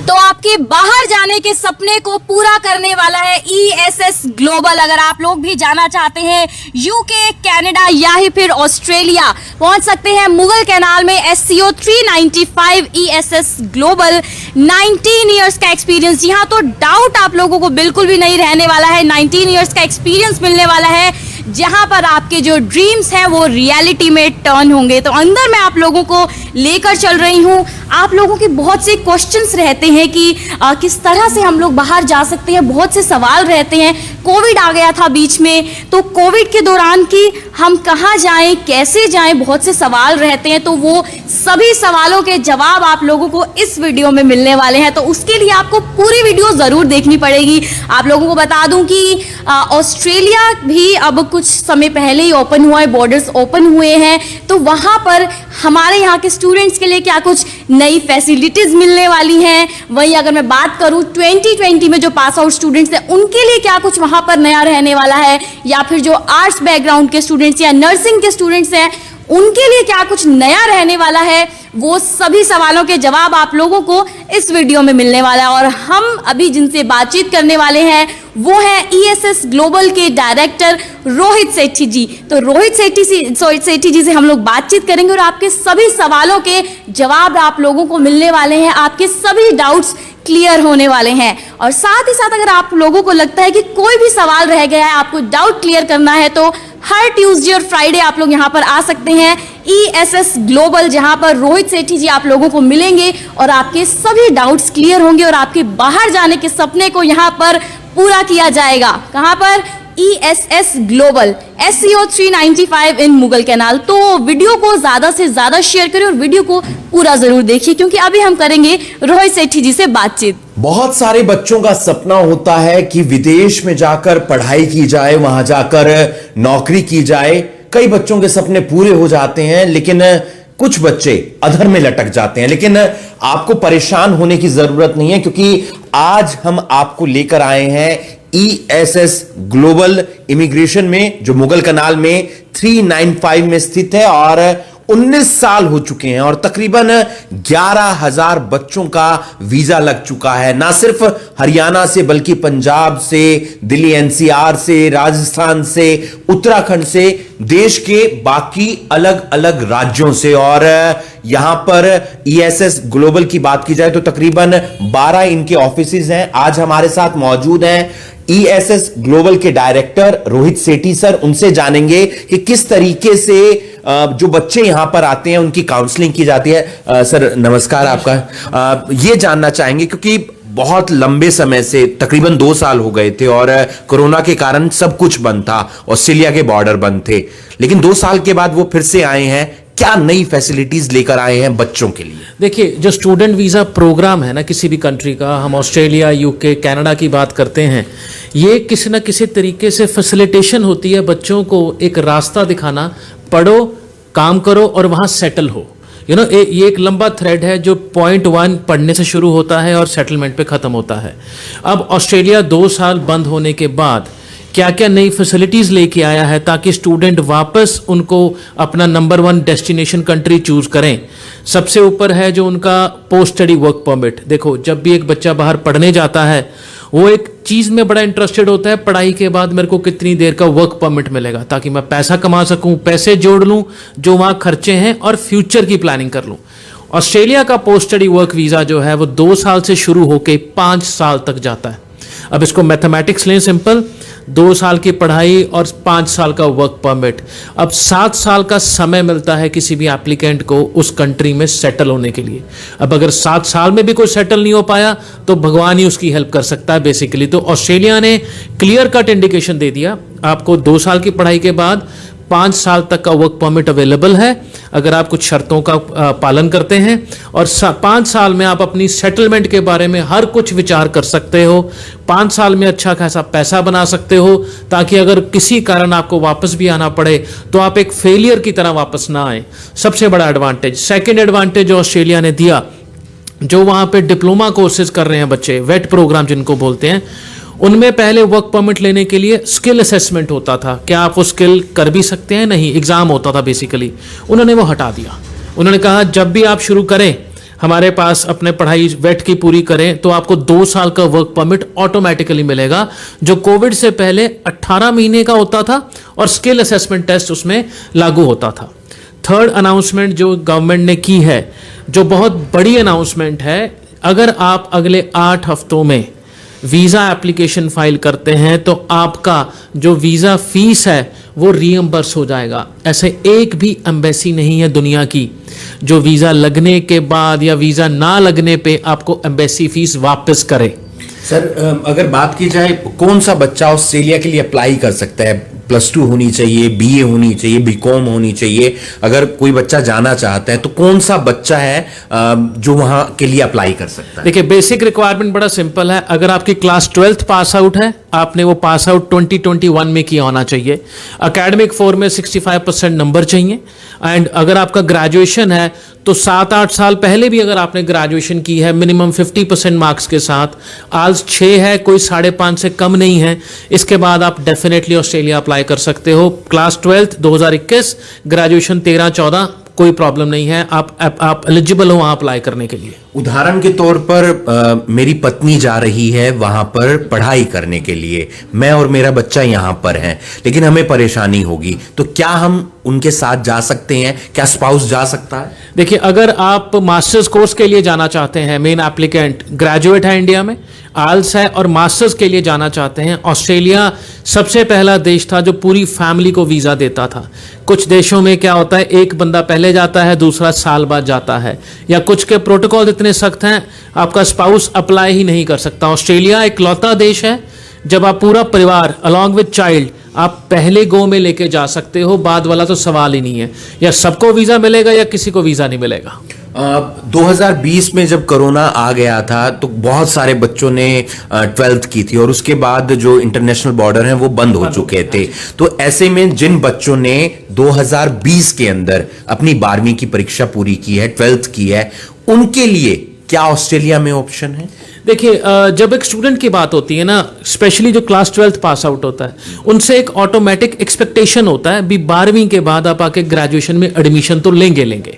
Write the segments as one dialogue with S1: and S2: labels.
S1: तो आपके बाहर जाने के सपने को पूरा करने वाला है ESS ग्लोबल। अगर आप लोग भी जाना चाहते हैं यूके, कनाडा या ही फिर ऑस्ट्रेलिया, पहुंच सकते हैं मुगल कैनाल में SCO 395 ESS ग्लोबल। 19 इयर्स का एक्सपीरियंस, यहाँ तो डाउट आप लोगों को बिल्कुल भी नहीं रहने वाला है। 19 इयर्स का एक्सपीरियंस मिलने वाला है, जहां पर आपके जो ड्रीम्स हैं वो रियलिटी में टर्न होंगे। तो अंदर मैं आप लोगों को लेकर चल रही हूं। आप लोगों के बहुत से क्वेश्चंस रहते हैं कि किस तरह से हम लोग बाहर जा सकते हैं, बहुत से सवाल रहते हैं। कोविड आ गया था बीच में, तो कोविड के दौरान कि हम कहाँ जाएं, कैसे जाएं, बहुत से सवाल रहते हैं। तो वो सभी सवालों के जवाब आप लोगों को इस वीडियो में मिलने वाले हैं। तो उसके लिए आपको पूरी वीडियो ज़रूर देखनी पड़ेगी। आप लोगों को बता दूं कि ऑस्ट्रेलिया भी अब कुछ समय पहले ही ओपन हुआ है, बॉर्डर्स ओपन हुए हैं। तो वहाँ पर हमारे यहाँ के स्टूडेंट्स के लिए क्या कुछ नई फैसिलिटीज़ मिलने वाली हैं। वहीं अगर मैं बात करूँ 2020 में जो पास आउट स्टूडेंट्स हैं उनके लिए क्या कुछ वहाँ पर नया रहने वाला है, या फिर जो आर्ट्स बैकग्राउंड के स्टूडेंट्स या नर्सिंग के स्टूडेंट्स हैं उनके लिए क्या कुछ नया रहने वाला है, वो सभी सवालों के जवाब आप लोगों को इस वीडियो में मिलने वाला है। और हम अभी जिनसे बातचीत करने वाले हैं वो है ESS ग्लोबल के डायरेक्टर रोहित सेठी जी। तो रोहित सेठी जी से हम लोग बातचीत करेंगे और आपके सभी सवालों के जवाब आप लोगों को मिलने वाले हैं, आपके सभी डाउट्स क्लियर होने वाले हैं। और साथ ही साथ अगर आप लोगों को लगता है कि कोई भी सवाल रह गया है, आपको डाउट क्लियर करना है, तो हर ट्यूसडे और फ्राइडे आप लोग यहाँ पर आ सकते हैं ESS ग्लोबल, जहाँ पर रोहित सेठी जी आप लोगों को मिलेंगे और आपके सभी डाउट्स क्लियर होंगे और आपके बाहर जाने के सपने को यहाँ पर पूरा किया जाएगा। कहाँ पर? ESS ग्लोबल, SCO 395 इन मुगल कैनाल। तो वीडियो को ज्यादा से ज्यादा शेयर करें और वीडियो को पूरा जरूर देखिए, क्योंकि अभी हम करेंगे रोहित सेठी जी से बातचीत।
S2: बहुत सारे बच्चों का सपना होता है कि विदेश में जाकर पढ़ाई की जाए, वहां जाकर नौकरी की जाए। कई बच्चों के सपने पूरे हो जाते हैं, लेकिन कुछ बच्चे अधर में लटक जाते हैं। लेकिन आपको परेशान होने की जरूरत नहीं है, क्योंकि आज हम आपको लेकर आए हैं ESS ग्लोबल इमिग्रेशन में, जो मुगल कैनाल में 395 में स्थित है। और 19 साल हो चुके हैं और तकरीबन 11,000 बच्चों का वीजा लग चुका है। ना सिर्फ हरियाणा से, बल्कि पंजाब से, दिल्ली NCR से, राजस्थान से, उत्तराखंड से, देश के बाकी अलग अलग राज्यों से। और यहां पर ESS ग्लोबल की बात की जाए तो तकरीबन 12 इनके ऑफिसेज हैं। आज हमारे साथ मौजूद हैं ESS ग्लोबल के डायरेक्टर रोहित सेठी सर। उनसे जानेंगे कि किस तरीके से जो बच्चे यहां पर आते हैं उनकी काउंसलिंग की जाती है। सर नमस्कार आपका। ये जानना चाहेंगे क्योंकि बहुत लंबे समय से, तकरीबन 2 साल हो गए थे और कोरोना के कारण सब कुछ बंद था, ऑस्ट्रेलिया के बॉर्डर बंद थे, लेकिन 2 साल के बाद वो फिर से आए हैं। क्या नई फैसिलिटीज लेकर आए हैं बच्चों के लिए?
S3: देखिए, जो स्टूडेंट वीज़ा प्रोग्राम है ना किसी भी कंट्री का, हम ऑस्ट्रेलिया, यूके, कनाडा की बात करते हैं, ये किसी न किसी तरीके से फैसिलिटेशन होती है बच्चों को एक रास्ता दिखाना, पढ़ो, काम करो और वहाँ सेटल हो। ये एक लंबा थ्रेड है जो पॉइंट 1 पढ़ने से शुरू होता है और सेटलमेंट पे ख़त्म होता है। अब ऑस्ट्रेलिया 2 साल बंद होने के बाद क्या क्या नई फैसिलिटीज़ लेके आया है ताकि स्टूडेंट वापस उनको अपना नंबर 1 डेस्टिनेशन कंट्री चूज़ करें। सबसे ऊपर है जो उनका पोस्ट स्टडी वर्क परमिट। देखो, जब भी एक बच्चा बाहर पढ़ने जाता है वो एक चीज़ में बड़ा इंटरेस्टेड होता है, पढ़ाई के बाद मेरे को कितनी देर का वर्क परमिट मिलेगा ताकि मैं पैसा कमा सकूं, पैसे जोड़ लूं जो वहाँ खर्चे हैं और फ्यूचर की प्लानिंग कर लूं। ऑस्ट्रेलिया का पोस्ट स्टडी वर्क वीज़ा जो है वो 2 साल से शुरू होकर 5 साल तक जाता है। अब इसको मैथमेटिक्स लें सिंपल, 2 साल की पढ़ाई और 5 साल का वर्क परमिट। अब 7 साल का समय मिलता है किसी भी एप्लीकेंट को उस कंट्री में सेटल होने के लिए। अब अगर 7 साल में भी कोई सेटल नहीं हो पाया तो भगवान ही उसकी हेल्प कर सकता है बेसिकली। तो ऑस्ट्रेलिया ने क्लियर कट इंडिकेशन दे दिया, आपको 2 साल की पढ़ाई के बाद 5 साल तक का वर्क परमिट अवेलेबल है अगर आप कुछ शर्तों का पालन करते हैं, और 5 साल में आप अपनी सेटलमेंट के बारे में हर कुछ विचार कर सकते हो। 5 साल में अच्छा खासा पैसा बना सकते हो ताकि अगर किसी कारण आपको वापस भी आना पड़े तो आप एक फेलियर की तरह वापस ना आए। सबसे बड़ा एडवांटेज। सेकेंड एडवांटेज जो ऑस्ट्रेलिया ने दिया, जो वहाँ पे डिप्लोमा कोर्सेज कर रहे हैं बच्चे, वेट प्रोग्राम जिनको बोलते हैं, उनमें पहले वर्क परमिट लेने के लिए स्किल असेसमेंट होता था, क्या आप वो स्किल कर भी सकते हैं, नहीं, एग्जाम होता था बेसिकली। उन्होंने वो हटा दिया। उन्होंने कहा जब भी आप शुरू करें हमारे पास अपने पढ़ाई वेट की पूरी करें तो आपको 2 साल का वर्क परमिट ऑटोमेटिकली मिलेगा, जो कोविड से पहले 18 महीने का होता था और स्किल असेसमेंट टेस्ट उसमें लागू होता था। थर्ड अनाउंसमेंट जो गवर्नमेंट ने की है, जो बहुत बड़ी अनाउंसमेंट है, अगर आप अगले 8 हफ्तों में वीज़ा एप्लीकेशन फाइल करते हैं तो आपका जो वीज़ा फीस है वो रीएम्बर्स हो जाएगा। ऐसे एक भी एम्बेसी नहीं है दुनिया की जो वीज़ा लगने के बाद या वीज़ा ना लगने पे आपको एम्बेसी फीस वापस करे।
S2: सर, अगर बात की जाए कौन सा बच्चा ऑस्ट्रेलिया के लिए अप्लाई कर सकता है? +2 होनी चाहिए, BA होनी चाहिए, BCom होनी चाहिए? अगर कोई बच्चा जाना चाहता है तो कौन सा बच्चा है जो वहां के लिए अप्लाई कर सकता है?
S3: देखिए, बेसिक रिक्वायरमेंट बड़ा सिंपल है। अगर आपकी क्लास 12th पास आउट है, आपने वो पास आउट 2021 में किया होना चाहिए। एकेडमिक 4 में 65% नंबर चाहिए। एंड अगर आपका ग्रेजुएशन है तो 7-8 साल पहले भी अगर आपने ग्रेजुएशन की है मिनिमम 50% मार्क्स के साथ, आज 6 है, कोई 5.5 से कम नहीं है, इसके बाद आप डेफिनेटली ऑस्ट्रेलिया अप्लाई कर सकते हो। क्लास 12th 2021, ग्रेजुएशन 13-14, कोई प्रॉब्लम नहीं है, आप एलिजिबल हो वहां अप्लाई करने के लिए।
S2: उदाहरण के तौर पर मेरी पत्नी जा रही है वहां पर पढ़ाई करने के लिए, मैं और मेरा बच्चा यहां पर है, लेकिन हमें परेशानी होगी, तो क्या हम उनके साथ जा सकते हैं? क्या स्पाउस जा सकता है?
S3: देखिए, अगर आप मास्टर्स कोर्स के लिए जाना चाहते हैं, मेन एप्लीकेंट ग्रेजुएट है इंडिया में, आल्स है और मास्टर्स के लिए जाना चाहते हैं, ऑस्ट्रेलिया सबसे पहला देश था जो पूरी फैमिली को वीज़ा देता था। कुछ देशों में क्या होता है, एक बंदा पहले जाता है, दूसरा साल बाद जाता है, या कुछ के प्रोटोकॉल इतने सख्त हैं आपका स्पाउस अप्लाई ही नहीं कर सकता। ऑस्ट्रेलिया एक लौता देश है जब आप पूरा परिवार अलॉन्ग विद चाइल्ड आप पहले गो में लेके जा सकते हो, बाद वाला तो सवाल ही नहीं है। या सबको वीज़ा मिलेगा या किसी को वीज़ा नहीं मिलेगा।
S2: 2020 में जब कोरोना आ गया था तो बहुत सारे बच्चों ने 12th की थी और उसके बाद जो इंटरनेशनल बॉर्डर हैं वो बंद हो चुके थे। तो ऐसे में जिन बच्चों ने 2020 के अंदर अपनी 12वीं की परीक्षा पूरी की है, 12th की है, उनके लिए क्या ऑस्ट्रेलिया में ऑप्शन है?
S3: देखिए, जब एक स्टूडेंट की बात होती है ना, स्पेशली जो क्लास 12th पास आउट होता है, उनसे एक ऑटोमेटिक एक्सपेक्टेशन होता है भी 12वीं के बाद आप आके ग्रेजुएशन में एडमिशन तो लेंगे।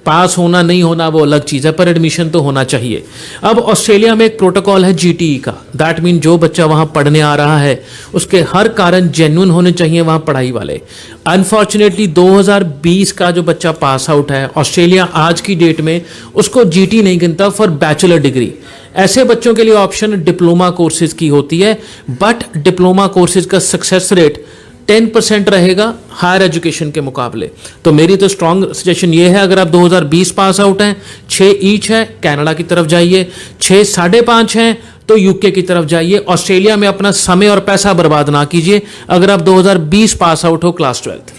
S3: पास होना नहीं होना वो अलग चीज़ है, पर एडमिशन तो होना चाहिए। अब ऑस्ट्रेलिया में एक प्रोटोकॉल है GTE का, दैट मीन जो बच्चा वहाँ पढ़ने आ रहा है उसके हर कारण जेन्युइन होने चाहिए वहाँ पढ़ाई वाले। अनफॉर्चुनेटली 2020 का जो बच्चा पास आउट है, ऑस्ट्रेलिया आज की डेट में उसको GT नहीं गिनता फॉर बैचलर डिग्री। ऐसे बच्चों के लिए ऑप्शन डिप्लोमा कोर्सेज की होती है, बट डिप्लोमा कोर्सेज का सक्सेस रेट 10% रहेगा हायर एजुकेशन के मुकाबले। तो मेरी तो स्ट्रॉन्ग सजेशन ये है, अगर आप 2020 पास आउट हैं, 6 ईच है, कनाडा की तरफ जाइए, 6 5.5 हैं तो यूके की तरफ जाइए। ऑस्ट्रेलिया में अपना समय और पैसा बर्बाद ना कीजिए अगर आप 2020 पास आउट हो क्लास 12th।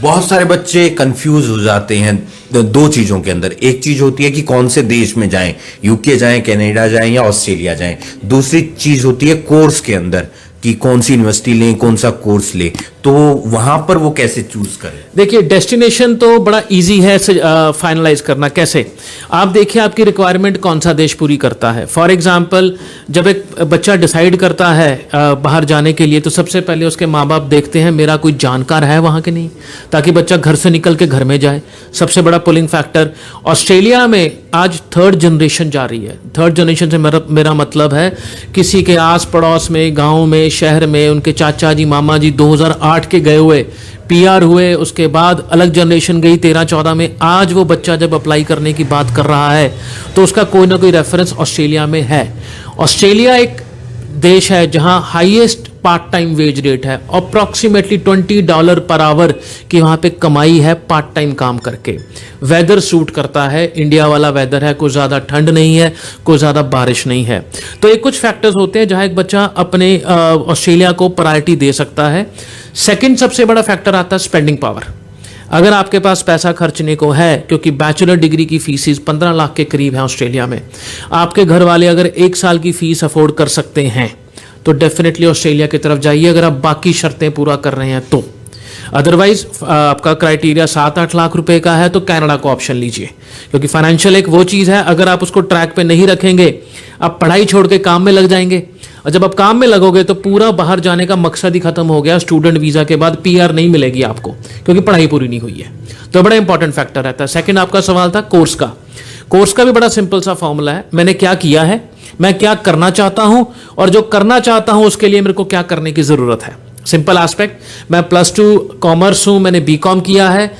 S2: बहुत सारे बच्चे कंफ्यूज हो जाते हैं दो चीजों के अंदर। एक चीज होती है कि कौन से देश में जाएं, यूके जाएं, कनाडा जाएं या ऑस्ट्रेलिया जाएं। दूसरी चीज होती है कोर्स के अंदर कि कौन सी यूनिवर्सिटी लें, कौन सा कोर्स लें, तो वहां पर वो कैसे चूज करें?
S3: देखिए, डेस्टिनेशन तो बड़ा इजी है फाइनलाइज करना। कैसे? आप देखिए आपकी रिक्वायरमेंट कौन सा देश पूरी करता है। फॉर एग्जांपल, जब एक बच्चा डिसाइड करता है बाहर जाने के लिए, तो सबसे पहले उसके माँ बाप देखते हैं मेरा कोई जानकार है वहाँ के नहीं, ताकि बच्चा घर से निकल के घर में जाए। सबसे बड़ा पुलिंग फैक्टर। ऑस्ट्रेलिया में आज 3rd जनरेशन जा रही है। 3rd जनरेशन से मेरा मतलब है किसी के आस पड़ोस में, गाँव में, शहर में उनके चाचा जी, मामा जी 2008 के गए हुए PR हुए, उसके बाद अलग जनरेशन गई 13-14 में। आज वो बच्चा जब अप्लाई करने की बात कर रहा है तो उसका कोई ना कोई रेफरेंस ऑस्ट्रेलिया में है। ऑस्ट्रेलिया एक देश है जहां highest part time wage rate है, अप्रॉक्सीमेटली $20 पर आवर की वहां पे कमाई है पार्ट टाइम काम करके। वेदर सूट करता है, इंडिया वाला वेदर है, कोई ज़्यादा ठंड नहीं है, कोई ज़्यादा बारिश नहीं है। तो ये कुछ फैक्टर्स होते हैं जहां एक बच्चा अपने ऑस्ट्रेलिया को प्रायोरिटी दे सकता है। सेकंड सबसे बड़ा फैक्टर आता है स्पेंडिंग पावर। अगर आपके पास पैसा खर्चने को है, क्योंकि बैचलर डिग्री की फीसिस 15 लाख के करीब है ऑस्ट्रेलिया में, आपके घर वाले अगर 1 साल की फीस अफोर्ड कर सकते हैं तो डेफिनेटली ऑस्ट्रेलिया की तरफ जाइए, अगर आप बाकी शर्तें पूरा कर रहे हैं तो। अदरवाइज आपका क्राइटेरिया 7-8 लाख रुपए का है तो कनाडा को ऑप्शन लीजिए, क्योंकि फाइनेंशियल एक वो चीज़ है, अगर आप उसको ट्रैक पे नहीं रखेंगे आप पढ़ाई छोड़ के काम में लग जाएंगे, और जब आप काम में लगोगे तो पूरा बाहर जाने का मकसद ही खत्म हो गया। स्टूडेंट वीज़ा के बाद PR नहीं मिलेगी आपको, क्योंकि पढ़ाई पूरी नहीं हुई है। तो बड़ा इंपॉर्टेंट फैक्टर रहता है। सेकंड आपका सवाल था कोर्स का। कोर्स का भी बड़ा सिंपल सा फॉर्मूला है, मैंने क्या किया है, मैं क्या करना चाहता हूं, और जो करना चाहता हूं उसके लिए मेरे को क्या करने की जरूरत है। सिंपल एस्पेक्ट, मैं +2 कॉमर्स हूं, मैंने बीकॉम किया है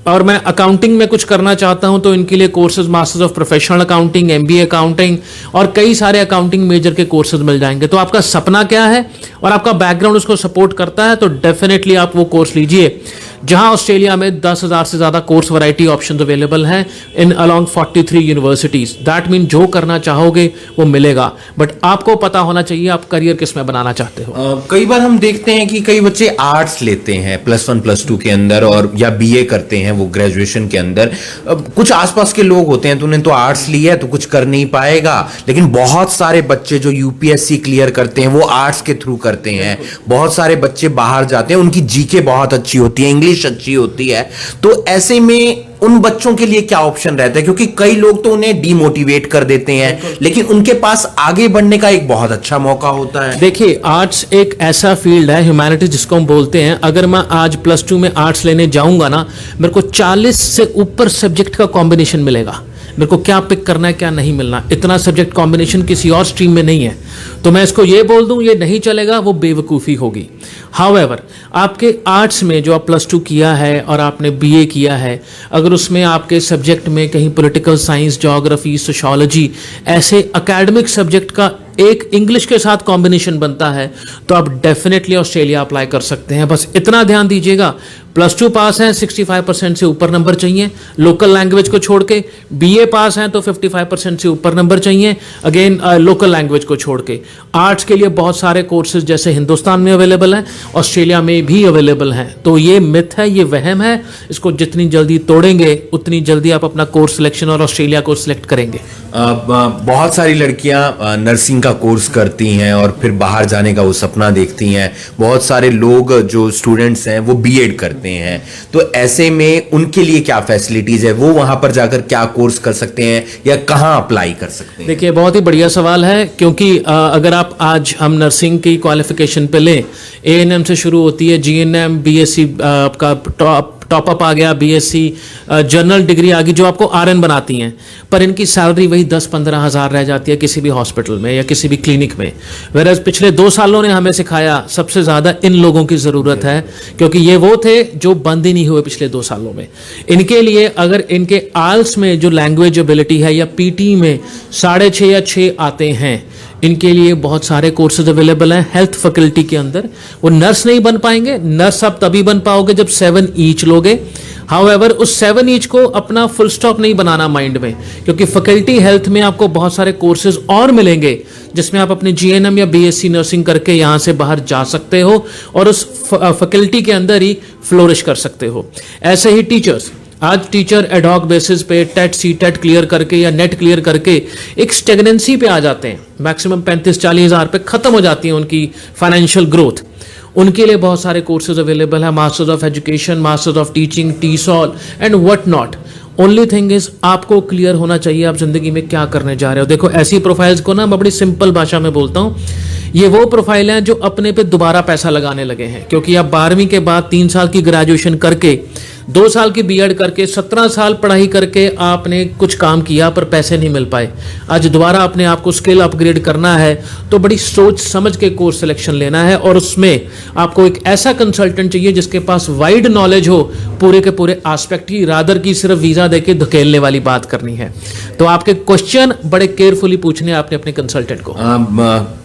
S3: और मैं अकाउंटिंग में कुछ करना चाहता हूं, तो इनके लिए courses masters of professional accounting, MBA accounting और कई सारे अकाउंटिंग मेजर के कोर्सेज मिल जाएंगे। तो आपका सपना क्या है और आपका बैकग्राउंड उसको सपोर्ट करता है तो डेफिनेटली आप वो कोर्स लीजिए, जहां ऑस्ट्रेलिया में 10,000 से ज्यादा कोर्स वैरायटी ऑप्शंस अवेलेबल हैं इन अलोंग 43 यूनिवर्सिटीज। दैट मीन जो करना चाहोगे वो मिलेगा, बट आपको पता होना चाहिए आप करियर किस में बनाना चाहते हो।
S2: कई बार हम देखते हैं कि कई बच्चे आर्ट्स लेते हैं +1 +2 के अंदर और या BA करते हैं वो ग्रेजुएशन के अंदर। कुछ आसपास के लोग होते हैं, तूने तो आर्ट्स लिया है तो कुछ कर नहीं पाएगा, लेकिन बहुत सारे बच्चे जो UPSC क्लियर करते हैं वो आर्ट्स के थ्रू करते हैं। बहुत सारे बच्चे बाहर जाते हैं, उनकी GK बहुत अच्छी होती है, इंग्लिश अच्छी होती है, तो ऐसे में उन बच्चों के लिए क्या ऑप्शन रहता है? क्योंकि कई लोग तो उन्हें डीमोटिवेट कर देते हैं, लेकिन उनके पास आगे बढ़ने का एक बहुत अच्छा मौका होता है।
S3: देखिए, आर्ट्स एक ऐसा फील्ड है, ह्यूमैनिटीज जिसको हम बोलते हैं। अगर मैं आज +2 में आर्ट्स लेने जाऊंगा ना, मेरे को 40 से ऊपर सब्जेक्ट का कॉम्बिनेशन मिलेगा। मेरे को क्या पिक करना है क्या नहीं मिलना, इतना सब्जेक्ट कॉम्बिनेशन किसी और स्ट्रीम में नहीं है। तो मैं इसको ये बोल दूं ये नहीं चलेगा, वो बेवकूफ़ी होगी। हाउएवर, आपके आर्ट्स में जो आप +2 किया है और आपने BA किया है, अगर उसमें आपके सब्जेक्ट में कहीं पॉलिटिकल साइंस, ज्योग्राफी, सोशियोलॉजी ऐसे एकेडमिक सब्जेक्ट का एक इंग्लिश के साथ कॉम्बिनेशन बनता है, तो आप डेफिनेटली ऑस्ट्रेलिया अप्लाई कर सकते हैं। बस इतना ध्यान दीजिएगा, +2 पास हैं 65% से ऊपर नंबर चाहिए, लोकल लैंग्वेज को छोड़ के। BA पास हैं तो 55% से ऊपर नंबर चाहिए, अगेन लोकल लैंग्वेज को छोड़ के। आर्ट्स के लिए बहुत सारे कोर्सेज जैसे हिंदुस्तान में अवेलेबल हैं, ऑस्ट्रेलिया में भी अवेलेबल हैं। तो ये मिथ है, ये वहम है, इसको जितनी जल्दी तोड़ेंगे उतनी जल्दी आप अपना कोर्स सिलेक्शन और ऑस्ट्रेलिया को सिलेक्ट करेंगे।
S2: बहुत सारी लड़कियां नर्सिंग का कोर्स करती हैं और फिर बाहर जाने का वो सपना देखती हैं। बहुत सारे लोग जो स्टूडेंट्स हैं वो B.Ed करते हैं, तो ऐसे में उनके लिए क्या फैसिलिटीज है? वो वहां पर जाकर क्या कोर्स कर सकते हैं या कहां अप्लाई कर सकते हैं?
S3: देखिए, बहुत ही बढ़िया सवाल है, क्योंकि अगर आप आज हम नर्सिंग की क्वालिफिकेशन पे लें, ANM से शुरू होती है, GNM, BSc का टॉपअप आ गया, BSc जनरल डिग्री आ गई जो आपको RN बनाती हैं, पर इनकी सैलरी वही 10-15 हज़ार रह जाती है किसी भी हॉस्पिटल में या किसी भी क्लिनिक में। वेरएज़ पिछले 2 सालों ने हमें सिखाया सबसे ज़्यादा इन लोगों की ज़रूरत है, क्योंकि ये वो थे जो बंद ही नहीं हुए पिछले 2 सालों में। इनके लिए अगर इनके आल्स में जो लैंग्वेज एबिलिटी है या PT में 6.5 या 6 आते हैं, इनके लिए बहुत सारे कोर्सेज अवेलेबल हैं हेल्थ फैकल्टी के अंदर। वो नर्स नहीं बन पाएंगे, नर्स आप तभी बन पाओगे जब 7 ईच लोगे। हाउएवर, उस 7 ईच को अपना फुल स्टॉप नहीं बनाना माइंड में, क्योंकि फैकल्टी हेल्थ में आपको बहुत सारे कोर्सेज और मिलेंगे जिसमें आप अपने GNM या BSc नर्सिंग करके यहाँ से बाहर जा सकते हो और उस फैकल्टी के अंदर ही फ्लोरिश कर सकते हो। ऐसे ही टीचर्स, आज टीचर एडहॉक बेसिस पे टेट CTET क्लियर करके या नेट क्लियर करके एक स्टेगनेंसी पे आ जाते हैं, मैक्सिमम 35-40 हज़ार पे खत्म हो जाती है उनकी फाइनेंशियल ग्रोथ। उनके लिए बहुत सारे कोर्सेज अवेलेबल है, masters of education, masters of teaching, TESOL and what not. Only thing is आपको क्लियर होना चाहिए आप जिंदगी में क्या करने जा रहे हो। देखो, ऐसी प्रोफाइल्स को ना मैं बड़ी सिंपल भाषा में बोलता हूँ, ये वो प्रोफाइल हैं जो अपने पे दोबारा पैसा लगाने लगे हैं, क्योंकि आप 12वीं के बाद 3 साल की ग्रेजुएशन करके 2 साल की B.Ed करके 17 साल पढ़ाई करके आपने कुछ काम किया पर पैसे नहीं मिल पाए। आज दोबारा अपने आप को स्किल अपग्रेड करना है तो बड़ी सोच समझ के कोर्स सिलेक्शन लेना है, और उसमें आपको एक ऐसा कंसल्टेंट चाहिए जिसके पास वाइड नॉलेज हो पूरे के पूरे एस्पेक्ट की, रादर की सिर्फ वीज़ा देके धकेलने वाली बात करनी है। तो आपके क्वेश्चन बड़े केयरफुली पूछने आपने अपने कंसल्टेंट को।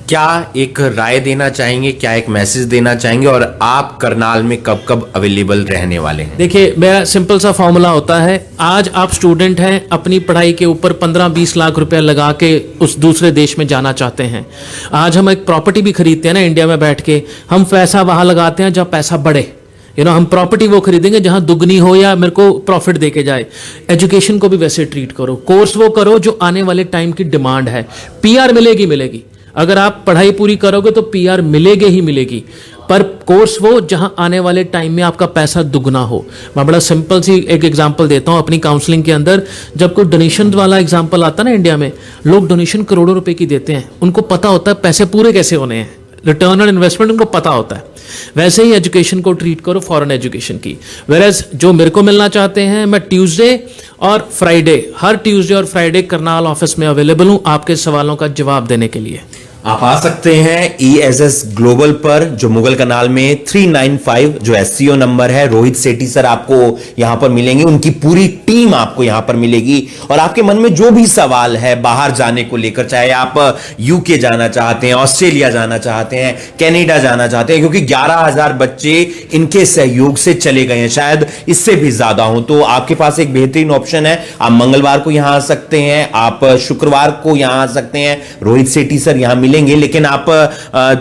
S2: क्या एक राय देना चाहेंगे, क्या एक मैसेज देना चाहेंगे, और आप करनाल में कब कब अवेलेबल रहने वाले हैं?
S3: देखिए, मेरा सिंपल सा फॉर्मूला होता है, आज आप स्टूडेंट हैं, अपनी पढ़ाई के ऊपर 15-20 लाख रुपए लगा के उस दूसरे देश में जाना चाहते हैं। आज हम एक प्रॉपर्टी भी खरीदते हैं ना इंडिया में बैठ के, हम पैसा वहां लगाते हैं जब पैसा बढ़े। हम प्रॉपर्टी वो खरीदेंगे जहां दुगनी हो या मेरे को प्रॉफिट देके जाए। एजुकेशन को भी वैसे ट्रीट करो, कोर्स वो करो जो आने वाले टाइम की डिमांड है। PR मिलेगी। अगर आप पढ़ाई पूरी करोगे तो PR मिलेगी ही मिलेगी, पर कोर्स वो जहां आने वाले टाइम में आपका पैसा दुगना हो। मैं बड़ा सिंपल सी एक एग्जांपल देता हूं अपनी काउंसलिंग के अंदर। जब कोई डोनेशन वाला एग्जांपल आता है ना इंडिया में, लोग डोनेशन करोड़ों रुपए की देते हैं, उनको पता होता है पैसे पूरे कैसे होने हैं, रिटर्न ऑन इन्वेस्टमेंट उनको पता होता है। वैसे ही एजुकेशन को ट्रीट करो फॉरेन एजुकेशन की। वेरएज जो मेरे को मिलना चाहते हैं, मैं ट्यूसडे और फ्राइडे, हर ट्यूसडे और फ्राइडे करनाल ऑफिस में अवेलेबल हूं आपके सवालों का जवाब देने के लिए।
S2: आप आ सकते हैं ESS ग्लोबल पर, जो मुगल कनाल में 395 जो SCO नंबर है। रोहित सेठी सर आपको यहां पर मिलेंगे, उनकी पूरी टीम आपको यहां पर मिलेगी। और आपके मन में जो भी सवाल है बाहर जाने को लेकर, चाहे आप UK जाना चाहते हैं, ऑस्ट्रेलिया जाना चाहते हैं, कनाडा जाना चाहते हैं, क्योंकि 11,000 बच्चे इनके सहयोग से चले गए हैं, शायद इससे भी ज्यादा हो, तो आपके पास एक बेहतरीन ऑप्शन है। आप मंगलवार को यहां आ सकते हैं, आप शुक्रवार को यहां आ सकते हैं, रोहित सेठी सर यहां मिलेंगे। लेकिन आप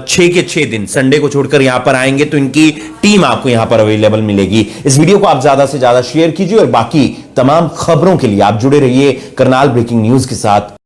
S2: 6 के 6 दिन संडे को छोड़कर यहां पर आएंगे तो इनकी टीम आपको यहां पर अवेलेबल मिलेगी। इस वीडियो को आप ज्यादा से ज्यादा शेयर कीजिए और बाकी तमाम खबरों के लिए आप जुड़े रहिए करनाल ब्रेकिंग न्यूज के साथ।